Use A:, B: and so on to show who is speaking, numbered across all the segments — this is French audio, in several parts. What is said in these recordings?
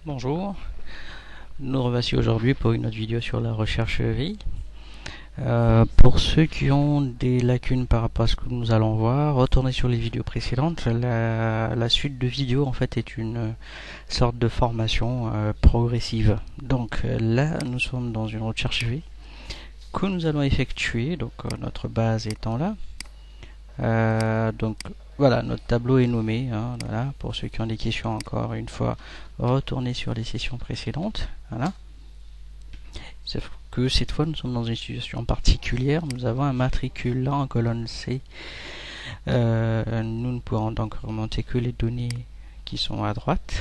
A: Bonjour, nous revoici aujourd'hui pour une autre vidéo sur la recherche vie. Pour ceux qui ont des lacunes par rapport à ce que nous allons voir, retournez sur les vidéos précédentes. La suite de vidéos en fait est une sorte de formation progressive. Donc là, nous sommes dans une recherche vie que nous allons effectuer, donc notre base étant là. Donc voilà, notre tableau est nommé. Voilà, pour ceux qui ont des questions, encore une fois, retournez sur les sessions précédentes. Voilà. Sauf que cette fois, nous sommes dans une situation particulière. Nous avons un matricule là en colonne C. Nous ne pourrons donc remonter que les données qui sont à droite.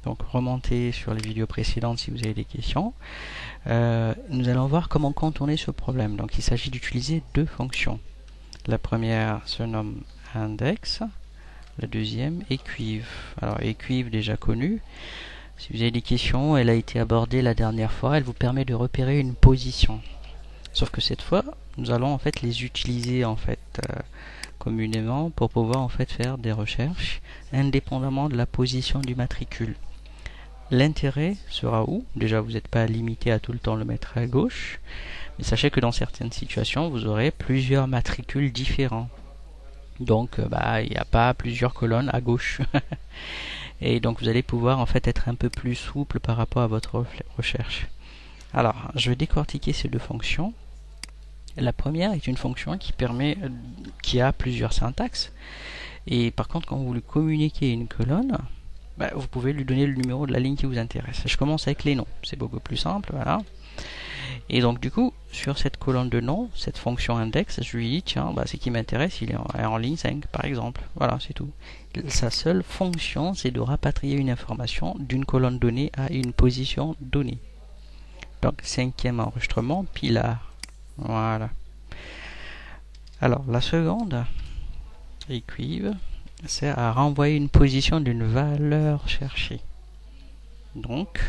A: Donc remontez sur les vidéos précédentes si vous avez des questions. Nous allons voir comment contourner ce problème. Donc il s'agit d'utiliser deux fonctions. La première se nomme index, la deuxième equiv. Alors equiv déjà connu. Si vous avez des questions, elle a été abordée la dernière fois. Elle vous permet de repérer une position. Sauf que cette fois, nous allons en fait les utiliser en fait communément pour pouvoir en fait faire des recherches indépendamment de la position du matricule. L'intérêt sera où? Déjà, vous n'êtes pas limité à tout le temps le mettre à gauche. Mais sachez que dans certaines situations, vous aurez plusieurs matricules différents. Donc, il n'y a pas plusieurs colonnes à gauche. Et donc, vous allez pouvoir en fait être un peu plus souple par rapport à votre recherche. Alors, je vais décortiquer ces deux fonctions. La première est une fonction qui a plusieurs syntaxes. Et par contre, quand vous lui communiquez une colonne, vous pouvez lui donner le numéro de la ligne qui vous intéresse. Je commence avec les noms. C'est beaucoup plus simple, voilà. Et donc du coup, sur cette colonne de nom, cette fonction index, je lui dis, tiens, ce qui m'intéresse, il est en ligne 5, par exemple. Voilà, c'est tout. Sa seule fonction, c'est de rapatrier une information d'une colonne donnée à une position donnée. Donc, cinquième enregistrement, pilar. Voilà. Alors, la seconde, equiv, sert à renvoyer une position d'une valeur cherchée. Donc,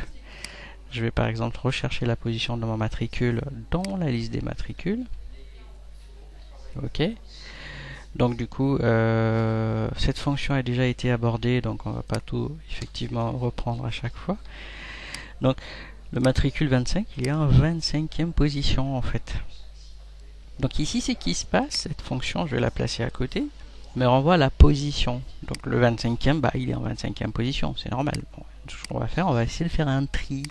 A: je vais par exemple rechercher la position de mon matricule dans la liste des matricules. Ok. Donc du coup, cette fonction a déjà été abordée, donc on ne va pas tout effectivement reprendre à chaque fois. Donc le matricule 25, il est en 25e position en fait. Donc ici, c'est qui se passe, cette fonction, je vais la placer à côté, me renvoie la position. Donc le 25e, il est en 25e position, c'est normal. Bon, tout ce qu'on va faire, on va essayer de faire un tri.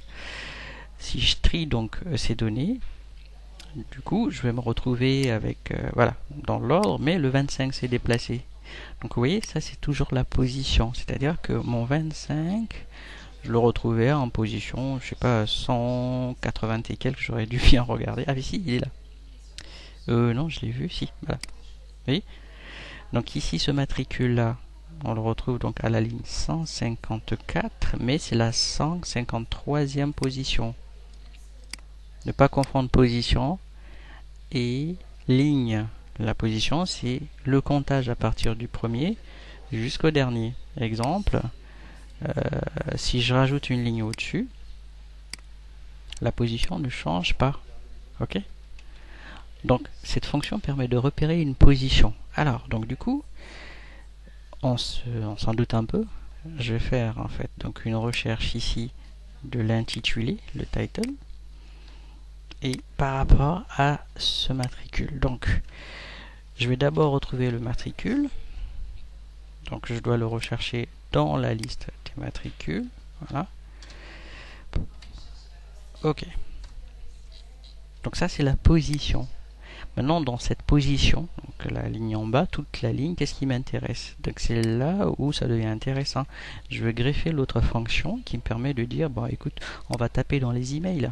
A: Si je trie donc ces données, du coup, je vais me retrouver avec, dans l'ordre, mais le 25 s'est déplacé. Donc vous voyez, ça c'est toujours la position. C'est-à-dire que mon 25, je le retrouvais en position, je sais pas, 180 et quelques, j'aurais dû bien regarder. Ah mais si, il est là. Non, je l'ai vu, si, voilà. Vous voyez? Donc ici, ce matricule-là, on le retrouve donc à la ligne 154, mais c'est la 153e position. Ne pas confondre position et ligne. La position, c'est le comptage à partir du premier jusqu'au dernier. Exemple, si je rajoute une ligne au-dessus, la position ne change pas. Ok? Donc, cette fonction permet de repérer une position. Alors, donc du coup, on s'en doute un peu. Je vais faire en fait donc une recherche ici de l'intitulé, le title, et par rapport à ce matricule. Donc, je vais d'abord retrouver le matricule. Donc, je dois le rechercher dans la liste des matricules. Voilà. Ok. Donc, ça, c'est la position. Maintenant, dans cette position, donc la ligne en bas, toute la ligne, qu'est-ce qui m'intéresse? Donc, c'est là où ça devient intéressant. Je vais greffer l'autre fonction qui me permet de dire, écoute, on va taper dans les emails.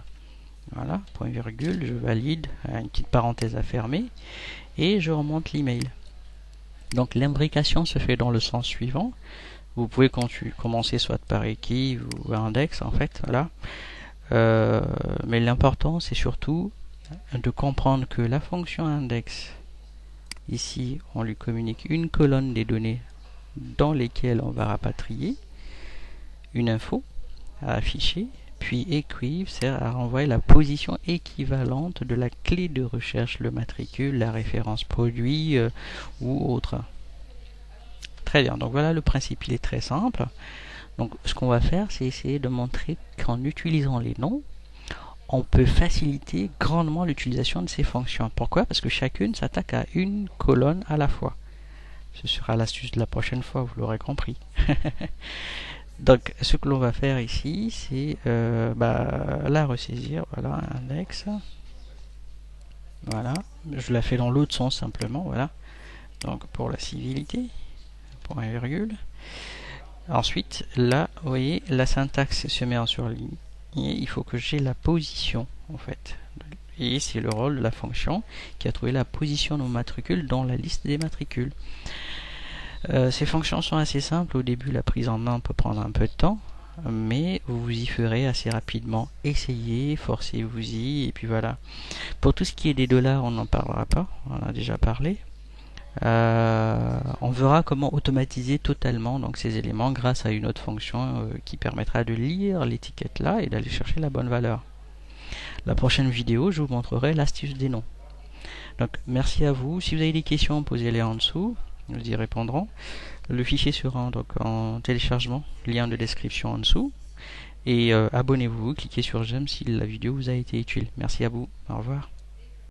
A: Voilà, point virgule, je valide, une petite parenthèse à fermer, et je remonte l'email. Donc l'imbrication se fait dans le sens suivant. Vous pouvez commencer soit par equiv ou index en fait, voilà. Mais l'important c'est surtout de comprendre que la fonction index, ici on lui communique une colonne des données dans lesquelles on va rapatrier une info à afficher. Puis equiv sert à renvoyer la position équivalente de la clé de recherche, le matricule, la référence produit ou autre. Très bien, donc voilà le principe, il est très simple. Donc ce qu'on va faire, c'est essayer de montrer qu'en utilisant les noms, on peut faciliter grandement l'utilisation de ces fonctions. Pourquoi? Parce que chacune s'attaque à une colonne à la fois. Ce sera l'astuce de la prochaine fois, vous l'aurez compris. Donc ce que l'on va faire ici, c'est la ressaisir. Voilà, index. Voilà, je la fais dans l'autre sens simplement. Voilà. Donc pour la civilité, point virgule. Ensuite, là, vous voyez, la syntaxe se met en surligne. Il faut que j'ai la position, en fait. Et c'est le rôle de la fonction qui a trouvé la position de nos matricules dans la liste des matricules. Ces fonctions sont assez simples. Au début, la prise en main peut prendre un peu de temps, mais vous y ferez assez rapidement. Essayez, forcez-vous-y, et puis voilà. Pour tout ce qui est des dollars, on n'en parlera pas, on en a déjà parlé. On verra comment automatiser totalement donc ces éléments grâce à une autre fonction qui permettra de lire l'étiquette là et d'aller chercher la bonne valeur. La prochaine vidéo, je vous montrerai l'astuce des noms. Donc merci à vous. Si vous avez des questions, posez-les en dessous, nous y répondrons. Le fichier sera donc en téléchargement, lien de description en dessous. Et abonnez-vous, cliquez sur j'aime si la vidéo vous a été utile. Merci à vous, au revoir.